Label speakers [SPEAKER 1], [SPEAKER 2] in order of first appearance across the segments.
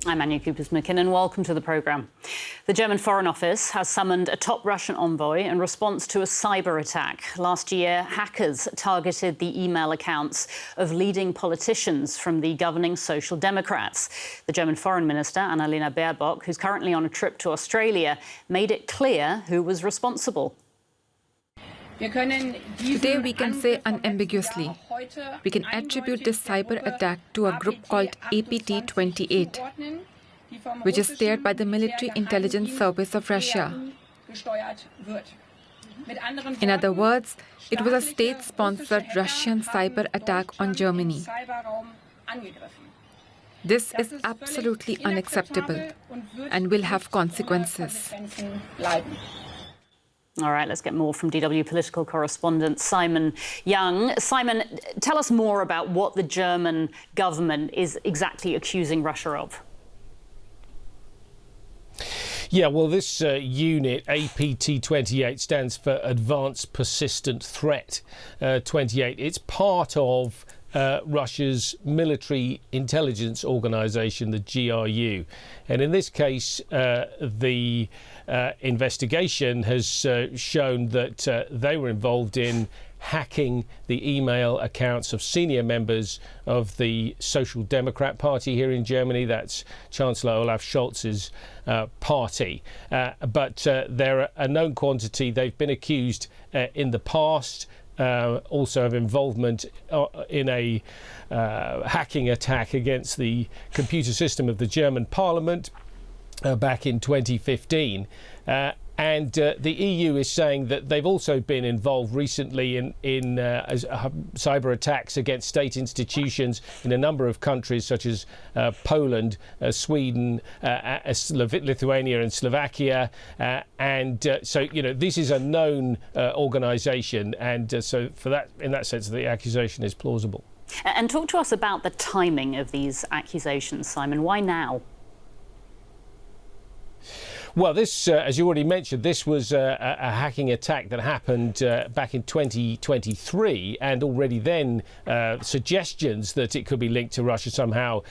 [SPEAKER 1] I'm Anya Cooper-McKinnon. Welcome to the programme. The German Foreign Office has summoned a top Russian envoy in response to a cyber attack. Last year, hackers targeted the email accounts of leading politicians from the governing Social Democrats. The German Foreign Minister, Annalena Baerbock, who's currently on a trip to Australia, made it clear who was responsible.
[SPEAKER 2] Today we can say unambiguously, we can attribute this cyber attack to a group called APT-28, which is steered by the Military Intelligence Service of Russia. In other words, it was a state-sponsored Russian cyber attack on Germany. This is absolutely unacceptable and will have consequences.
[SPEAKER 1] All right, let's get more from DW political correspondent Simon Young. Simon, tell us more about what the German government is exactly accusing Russia of.
[SPEAKER 3] Yeah, well, this unit, APT-28, stands for Advanced Persistent Threat 28. It's part of Russia's military intelligence organisation, the GRU. And in this case, the investigation has shown that they were involved in hacking the email accounts of senior members of the Social Democrat Party here in Germany. That's Chancellor Olaf Scholz's party. But they're a known quantity. They've been accused in the past also of involvement in a hacking attack against the computer system of the German Parliament back in 2015. And the EU is saying that they've also been involved recently in cyber attacks against state institutions in a number of countries such as Poland, Sweden, Lithuania and Slovakia. So, you know, this is a known organisation. And so for that, in that sense, the accusation is plausible.
[SPEAKER 1] And talk to us about the timing of these accusations, Simon. Why now?
[SPEAKER 3] Well, this, as you already mentioned, this was a hacking attack that happened back in 2023, and already then suggestions that it could be linked to Russia somehow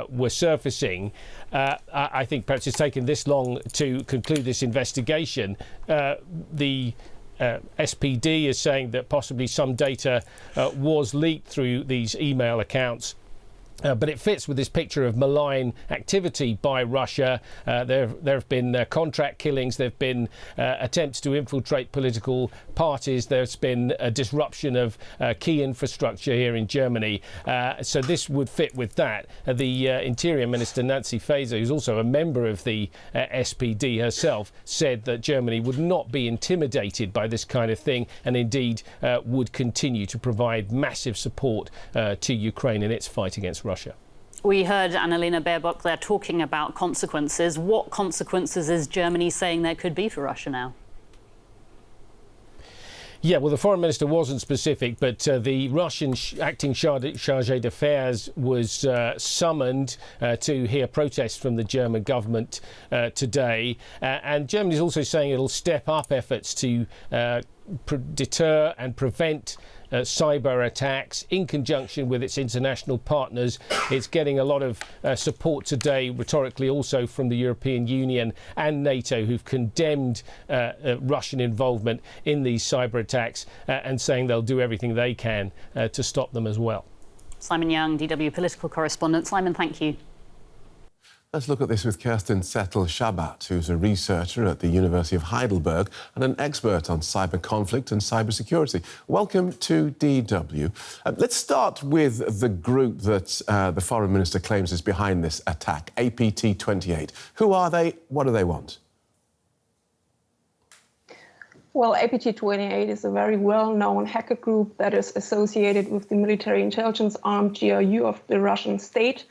[SPEAKER 3] were surfacing. I think perhaps it's taken this long to conclude this investigation. The SPD is saying that possibly some data was leaked through these email accounts. But it fits with this picture of malign activity by Russia. There have been contract killings. There have been attempts to infiltrate political parties. There's been a disruption of key infrastructure here in Germany. So this would fit with that. The Interior Minister, Nancy Faeser, who's also a member of the SPD herself, said that Germany would not be intimidated by this kind of thing, and indeed would continue to provide massive support to Ukraine in its fight against Russia.
[SPEAKER 1] We heard Annalena Baerbock there talking about consequences. What consequences is Germany saying there could be for Russia now?
[SPEAKER 3] Yeah, well, the foreign minister wasn't specific, but the Russian acting chargé d'affaires was summoned to hear protests from the German government today. And Germany is also saying it'll step up efforts to deter and prevent cyber attacks in conjunction with its international partners. It's getting a lot of support today, rhetorically also from the European Union and NATO, who've condemned Russian involvement in these cyber attacks and saying they'll do everything they can to stop them as well.
[SPEAKER 1] Simon Young, DW political correspondent. Simon, thank you.
[SPEAKER 4] Let's look at this with Kerstin Zettl-Schabath, who's a researcher at the University of Heidelberg and an expert on cyber conflict and cybersecurity. Welcome to DW. Let's start with the group that the Foreign Minister claims is behind this attack, APT-28. Who are they? What do they want?
[SPEAKER 5] Well, APT-28 is a very well-known hacker group that is associated with the military intelligence arm GRU of the Russian state.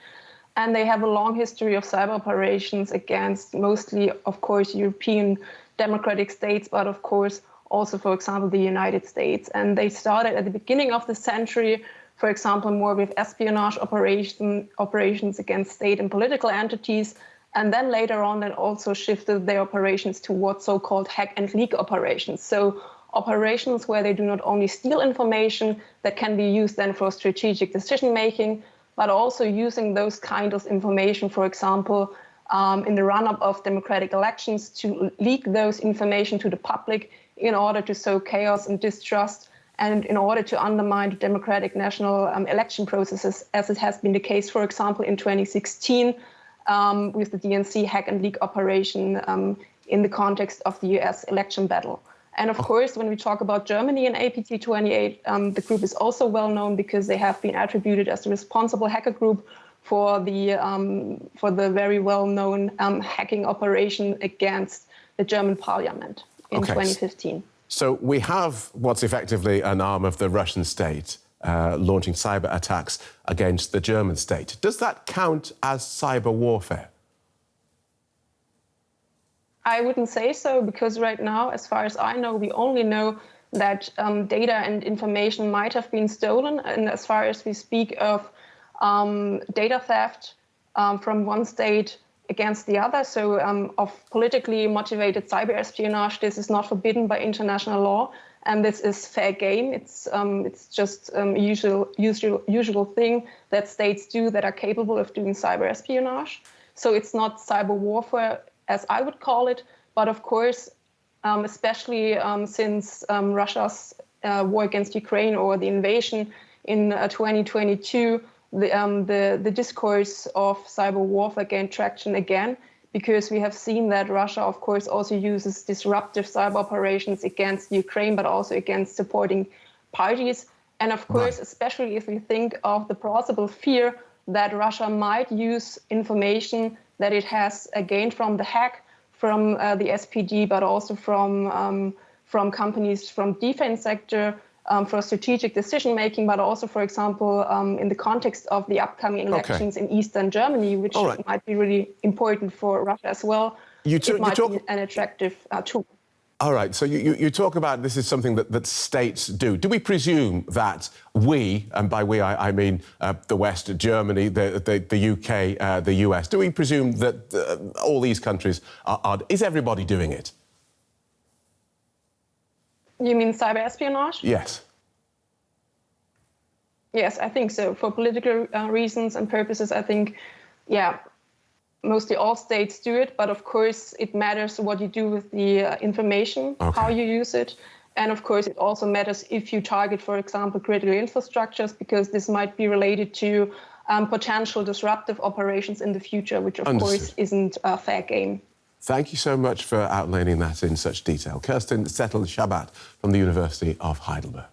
[SPEAKER 5] And they have a long history of cyber operations against mostly, of course, European democratic states, but of course, also, for example, the United States. And they started at the beginning of the century, for example, more with espionage operations against state and political entities. And then later on, they also shifted their operations towards so-called hack and leak operations. So operations where they do not only steal information that can be used then for strategic decision-making, but also using those kind of information, for example, in the run-up of democratic elections, to leak those information to the public in order to sow chaos and distrust, and in order to undermine the democratic national election processes, as it has been the case, for example, in 2016 with the DNC hack and leak operation in the context of the US election battle. And of course, when we talk about Germany and APT28, the group is also well known because they have been attributed as the responsible hacker group for the very well-known hacking operation against the German parliament in 2015.
[SPEAKER 4] So we have what's effectively an arm of the Russian state launching cyber attacks against the German state. Does that count as cyber warfare?
[SPEAKER 5] I wouldn't say so, because right now, as far as I know, we only know that data and information might have been stolen. And as far as we speak of data theft from one state against the other, so of politically motivated cyber espionage, this is not forbidden by international law, and this is fair game. It's just usual thing that states do that are capable of doing cyber espionage. So it's not cyber warfare as I would call it, but of course, especially since Russia's war against Ukraine, or the invasion in 2022. The discourse of cyber warfare gained traction again, because we have seen that Russia, of course, also uses disruptive cyber operations against Ukraine, but also against supporting parties. And of course, especially if we think of the plausible fear that Russia might use information that it has gained from the hack, from the SPD, but also from companies from defense sector, for strategic decision-making, but also, for example, in the context of the upcoming elections in Eastern Germany, which might be really important for Russia as well. It might be an attractive tool.
[SPEAKER 4] All right, so you talk about this is something that states do. Do we presume that we, and by we I mean the West, Germany, the UK, the US, do we presume that all these countries is everybody doing it?
[SPEAKER 5] You mean cyber espionage?
[SPEAKER 4] Yes.
[SPEAKER 5] Yes, I think so. For political reasons and purposes, I think, mostly all states do it. But of course, it matters what you do with the information, how you use it. And of course, it also matters if you target, for example, critical infrastructures, because this might be related to potential disruptive operations in the future, which of course isn't a fair game.
[SPEAKER 4] Thank you so much for outlining that in such detail. Kerstin Zettl-Schabath from the University of Heidelberg.